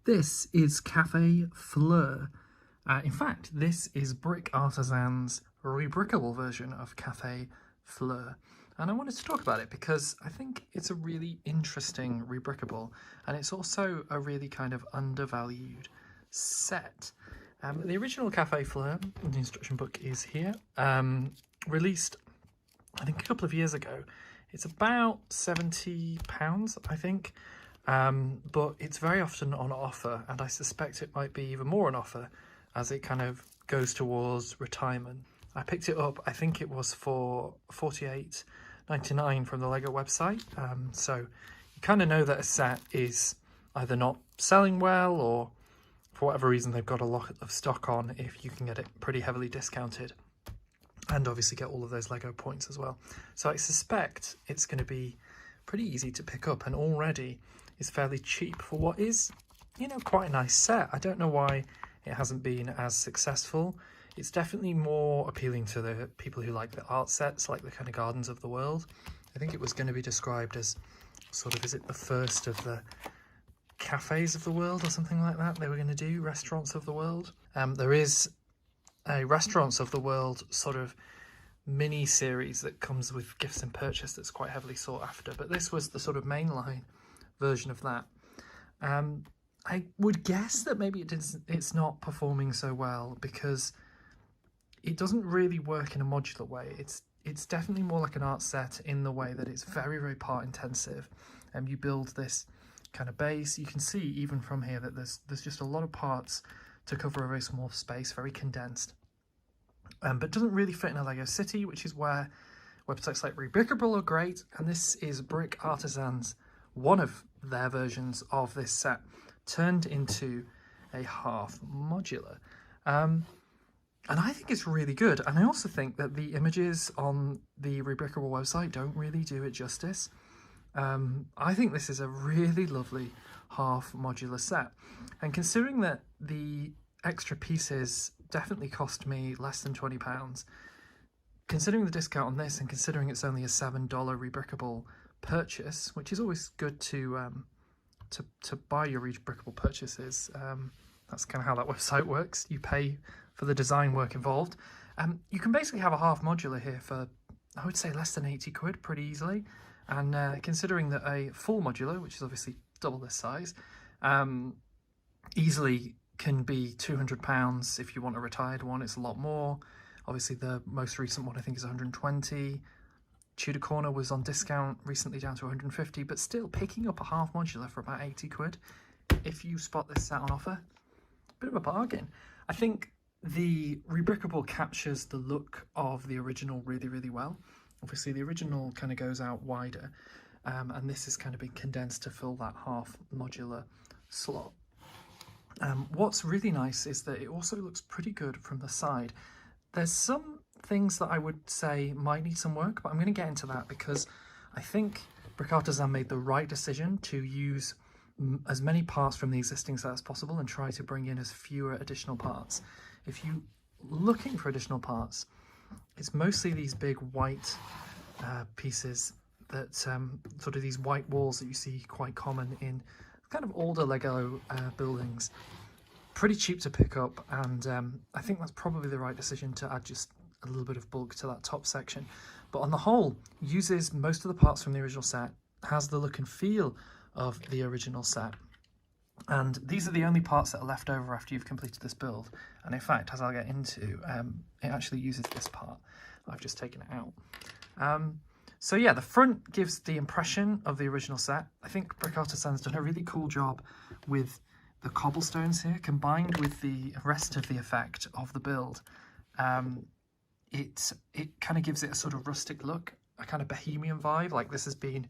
This is Cafe Fleur. In fact, this is Brick Artisan's rebrickable version of Cafe Fleur. And I wanted to talk about it because I think it's a really interesting rebrickable, and it's also a really kind of undervalued set. The original Cafe Fleur, the instruction book is here, released I think a couple of years ago. It's about £70, I think. But it's very often on offer, and I suspect it might be even more on offer as it kind of goes towards retirement. I picked it up, I think it was for $48.99 from the Lego website, so you kind of know that a set is either not selling well, or for whatever reason they've got a lot of stock on if you can get it pretty heavily discounted, and obviously get all of those Lego points as well. So I suspect it's going to be pretty easy to pick up, and already is fairly cheap for what is, you know, quite a nice set. I don't know why it hasn't been as successful. It's definitely more appealing to the people who like the art sets, like the kind of Gardens of the World. I think it was going to be described as sort of, is it the first of the cafes of the world or something like that they were going to do, restaurants of the world. There is a restaurants of the world sort of mini series that comes with gifts and purchase that's quite heavily sought after, but this was the sort of mainline version of that. I would guess that maybe it's not performing so well because it doesn't really work in a modular way. It's definitely more like an art set in the way that it's very, very part intensive, and you build this kind of base. You can see even from here that there's just a lot of parts to cover a very small space, very condensed, but doesn't really fit in a Lego city, which is where websites like Rebrickable are great. And this is Brick Artisan's one of their versions of this set turned into a half modular, and I think it's really good. And I also think that the images on the Rebrickable website don't really do it justice. I think this is a really lovely half modular set, and considering that the extra pieces definitely cost me less than £20, considering the discount on this, and considering it's only a $7 rebrickable purchase, which is always good to buy your rebrickable purchases. That's kind of how that website works. You pay for the design work involved. You can basically have a half modular here for, I would say, less than 80 quid pretty easily. And considering that a full modular, which is obviously double this size, easily can be £200. If you want a retired one, it's a lot more. Obviously the most recent one I think is 120. Tudor Corner was on discount recently down to 150, but still picking up a half modular for about 80 quid if you spot this set on offer, bit of a bargain. I think the rebrickable captures the look of the original really, really well. Obviously the original kind of goes out wider, and this is kind of been condensed to fill that half modular slot. What's really nice is that it also looks pretty good from the side. There's some things that I would say might need some work, but I'm going to get into that because I think Brick Artisan made the right decision to use as many parts from the existing set as possible and try to bring in as fewer additional parts. If you're looking for additional parts, it's mostly these big white pieces that sort of these white walls that you see quite common in kind of older Lego buildings. Pretty cheap to pick up, and I think that's probably the right decision to add just a little bit of bulk to that top section. But on the whole, uses most of the parts from the original set, has the look and feel of the original set, and these are the only parts that are left over after you've completed this build. And in fact, as I'll get into, it actually uses this part. I've just taken it out. So yeah, the front gives the impression of the original set. I think Brick Artisan's done a really cool job with the cobblestones here, combined with the rest of the effect of the build. It kind of gives it a sort of rustic look, a kind of bohemian vibe, like this has been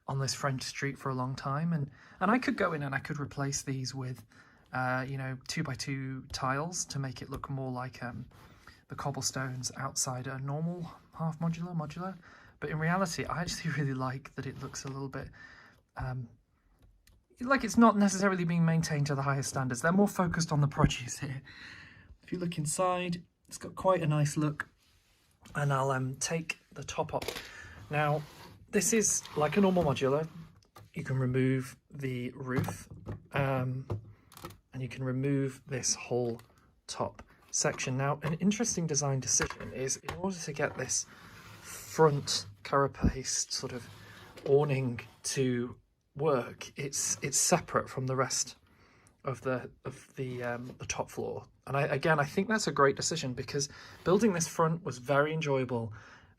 on this French street for a long time. And I could go in and I could replace these with, you know, 2x2 tiles to make it look more like the cobblestones outside a normal half modular. But in reality, I actually really like that it looks a little bit like it's not necessarily being maintained to the highest standards. They're more focused on the produce here. If you look inside, it's got quite a nice look, and I'll take the top off. Now, this is like a normal modular. You can remove the roof, and you can remove this whole top section. Now, an interesting design decision is, in order to get this front carapace sort of awning to work, it's separate from the rest of the top floor. And I think that's a great decision, because building this front was very enjoyable,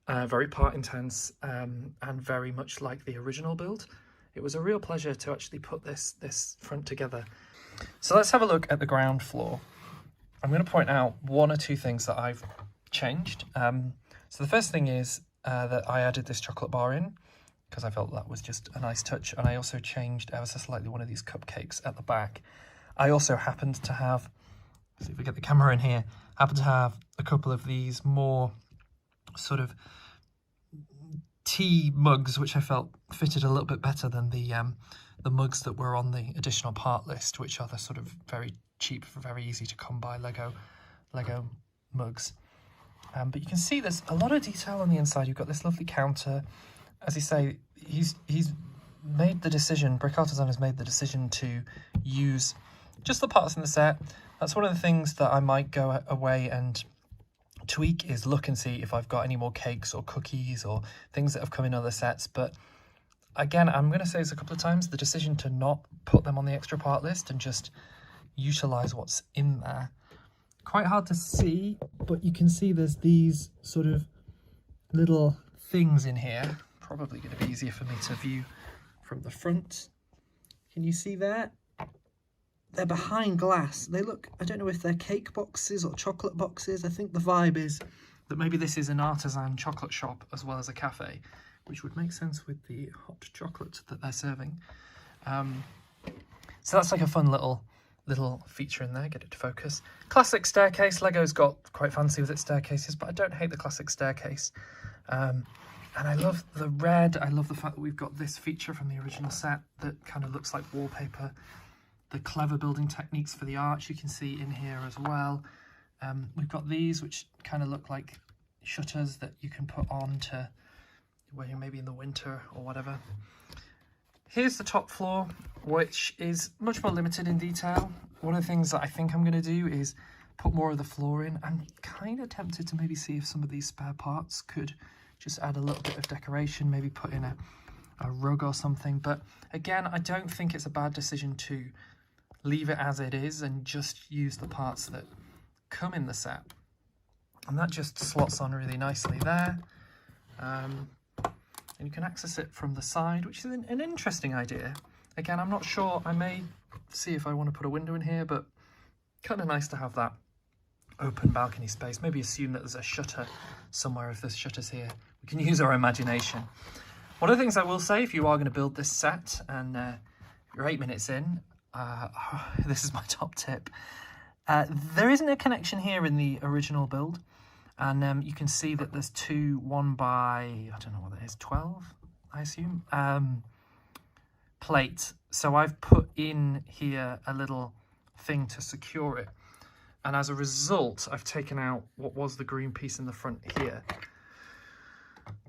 very part intense, and very much like the original build. It was a real pleasure to actually put this front together. So let's have a look at the ground floor. I'm going to point out one or two things that I've changed. So the first thing is that I added this chocolate bar in, because I felt that was just a nice touch. And I also changed ever so slightly one of these cupcakes at the back. I also happened to have, see if we get the camera in here, happened to have a couple of these more sort of tea mugs, which I felt fitted a little bit better than the mugs that were on the additional part list, which are the sort of very cheap, very easy to come by Lego mugs. But you can see there's a lot of detail on the inside. You've got this lovely counter. As you say, he's made the decision, Brick Artisan has made the decision to use just the parts in the set. That's one of the things that I might go away and tweak, is look and see if I've got any more cakes or cookies or things that have come in other sets. But again, I'm going to say this a couple of times, the decision to not put them on the extra part list and just utilize what's in there. Quite hard to see, but you can see there's these sort of little things in here. Probably going to be easier for me to view from the front. Can you see that? They're behind glass. They look, I don't know if they're cake boxes or chocolate boxes. I think the vibe is that maybe this is an artisan chocolate shop as well as a cafe, which would make sense with the hot chocolate that they're serving. So that's like a fun little feature in there. Get it to focus. Classic staircase. Lego's got quite fancy with its staircases, but I don't hate the classic staircase. And I love the red. I love the fact that we've got this feature from the original set that kind of looks like wallpaper. The clever building techniques for the arch you can see in here as well. We've got these which kind of look like shutters that you can put on to where you're maybe in the winter or whatever. Here's the top floor, which is much more limited in detail. One of the things that I think I'm going to do is put more of the floor in. I'm kind of tempted to maybe see if some of these spare parts could just add a little bit of decoration, maybe put in a rug or something. But again, I don't think it's a bad decision to leave it as it is and just use the parts that come in the set. And that just slots on really nicely there. And you can access it from the side, which is an interesting idea. Again, I'm not sure. I may see if I want to put a window in here, but kind of nice to have that open balcony space. Maybe assume that there's a shutter somewhere. If there's shutters here, we can use our imagination. One of the things I will say, if you are going to build this set and you're 8 minutes in, this is my top tip. There isn't a connection here in the original build, and you can see that there's one by, I don't know what that is, 12, I assume, plate. So I've put in here a little thing to secure it, and as a result I've taken out what was the green piece in the front here.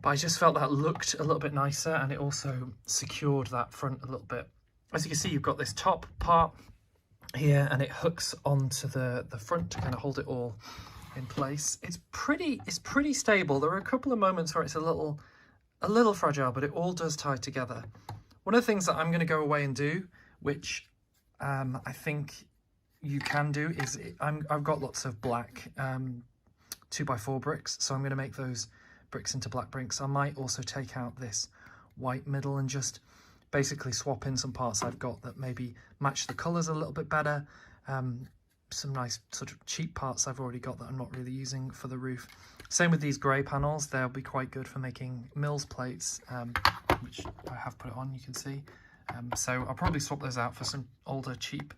But I just felt that looked a little bit nicer, and it also secured that front a little bit. As you can see, you've got this top part here, and it hooks onto the front to kind of hold it all in place. It's pretty stable. There are a couple of moments where it's a little fragile, but it all does tie together. One of the things that I'm going to go away and do, which I think you can do, is I've got lots of black 2x4 bricks, so I'm going to make those bricks into black bricks. I might also take out this white middle and just basically swap in some parts I've got that maybe match the colours a little bit better. Some nice sort of cheap parts I've already got that I'm not really using for the roof. Same with these grey panels. They'll be quite good for making Mills plates, which I have put it on, you can see. So I'll probably swap those out for some older cheap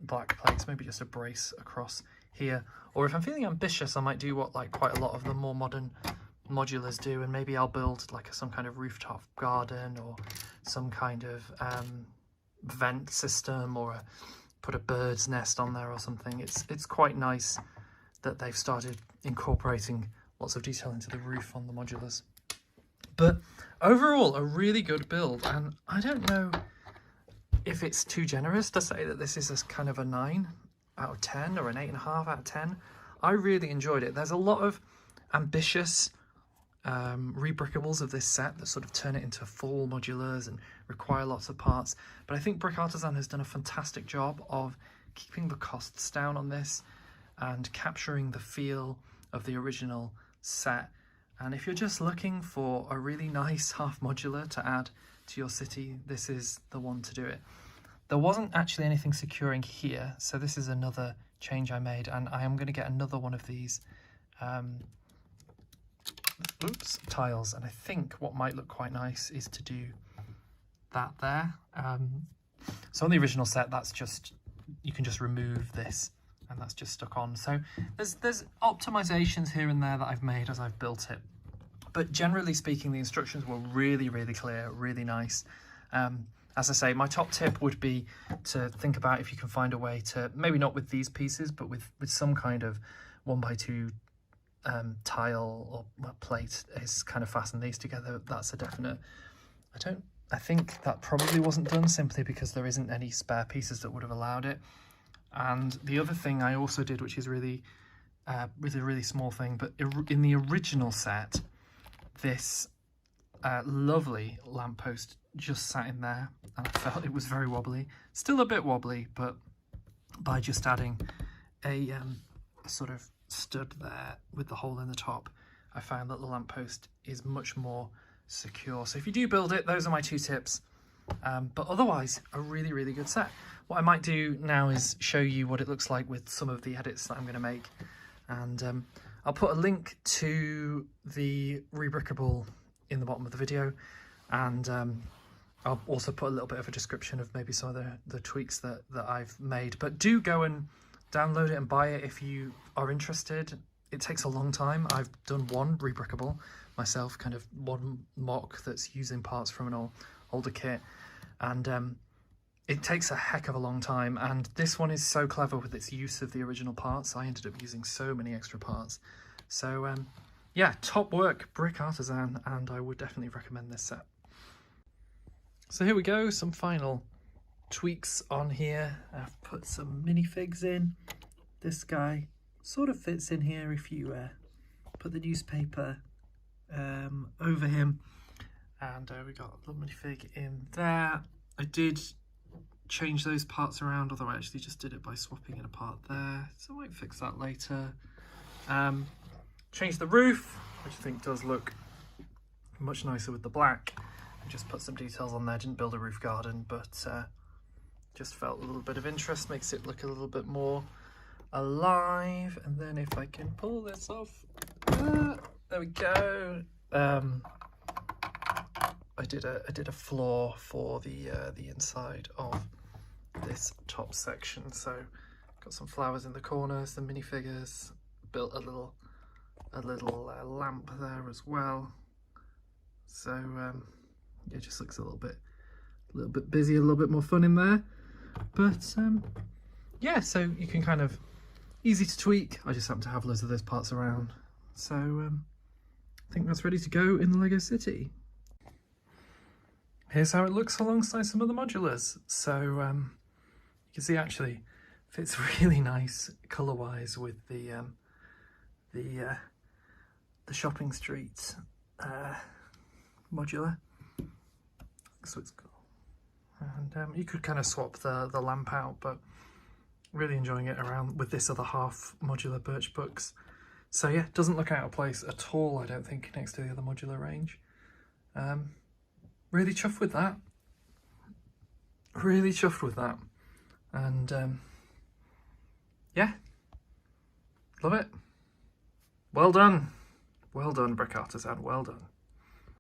black plates, maybe just a brace across here. Or if I'm feeling ambitious, I might do what quite a lot of the more modern modulars do, and maybe I'll build some kind of rooftop garden or some kind of vent system, or put a bird's nest on there or something. It's quite nice that they've started incorporating lots of detail into the roof on the modulars. But overall, a really good build, and I don't know if it's too generous to say that this is a kind of a 9 out of 10 or an 8.5 out of 10. I really enjoyed it. There's a lot of ambitious rebrickables of this set that sort of turn it into full modulars and require lots of parts. But I think Brick Artisan has done a fantastic job of keeping the costs down on this and capturing the feel of the original set. And if you're just looking for a really nice half modular to add to your city, this is the one to do it. There wasn't actually anything securing here, so this is another change I made, and I am going to get another one of these tiles, and I think what might look quite nice is to do that there. So on the original set, that's just, you can just remove this and that's just stuck on. So there's optimizations here and there that I've made as I've built it, but generally speaking the instructions were really clear, really nice. As I say, my top tip would be to think about if you can find a way to, maybe not with these pieces, but with some kind of 1x2 tile or plate is kind of fasten these together. That's a definite. I think that probably wasn't done simply because there isn't any spare pieces that would have allowed it. And the other thing I also did, which is really a really small thing, but in the original set, this lovely lamppost just sat in there and I felt it was very wobbly. Still a bit wobbly, but by just adding a sort of stud there with the hole in the top, I found that the lamppost is much more secure. So if you do build it, those are my 2 tips. But otherwise, a really good set. What I might do now is show you what it looks like with some of the edits that I'm going to make. And I'll put a link to the rebrickable in the bottom of the video. And I'll also put a little bit of a description of maybe some of the tweaks that I've made. But do go and download it and buy it if you are interested. It takes a long time. I've done one rebrickable myself, kind of one mock that's using parts from an older kit, and it takes a heck of a long time. And this one is so clever with its use of the original parts. I ended up using so many extra parts. So yeah, top work, Brick Artisan, and I would definitely recommend this set. So here we go, some final tweaks on here. I've put some minifigs in. This guy sort of fits in here if you put the newspaper over him, and we got a little minifig in there. I did change those parts around, although I actually just did it by swapping in a part there, so I might fix that later. Changed the roof, which I think does look much nicer with the black. I just put some details on there. Didn't build a roof garden, but just felt a little bit of interest, makes it look a little bit more alive. And then if I can pull this off, there we go. I did a floor for the inside of this top section. So got some flowers in the corners, the minifigures, built a little lamp there as well. So yeah, it just looks a little bit busy, a little bit more fun in there. But yeah, so you can kind of easy to tweak. I just happen to have loads of those parts around. So I think that's ready to go in the Lego City. Here's how it looks alongside some of the modulars. So you can see actually fits really nice colour-wise with the shopping street modular. So it's cool. And you could kind of swap the lamp out, but really enjoying it around with this other half modular birch books. So yeah, doesn't look out of place at all, I don't think, next to the other modular range. Really chuffed with that. Really chuffed with that. And yeah, love it. Well done. Well done, Brick Artisan, well done.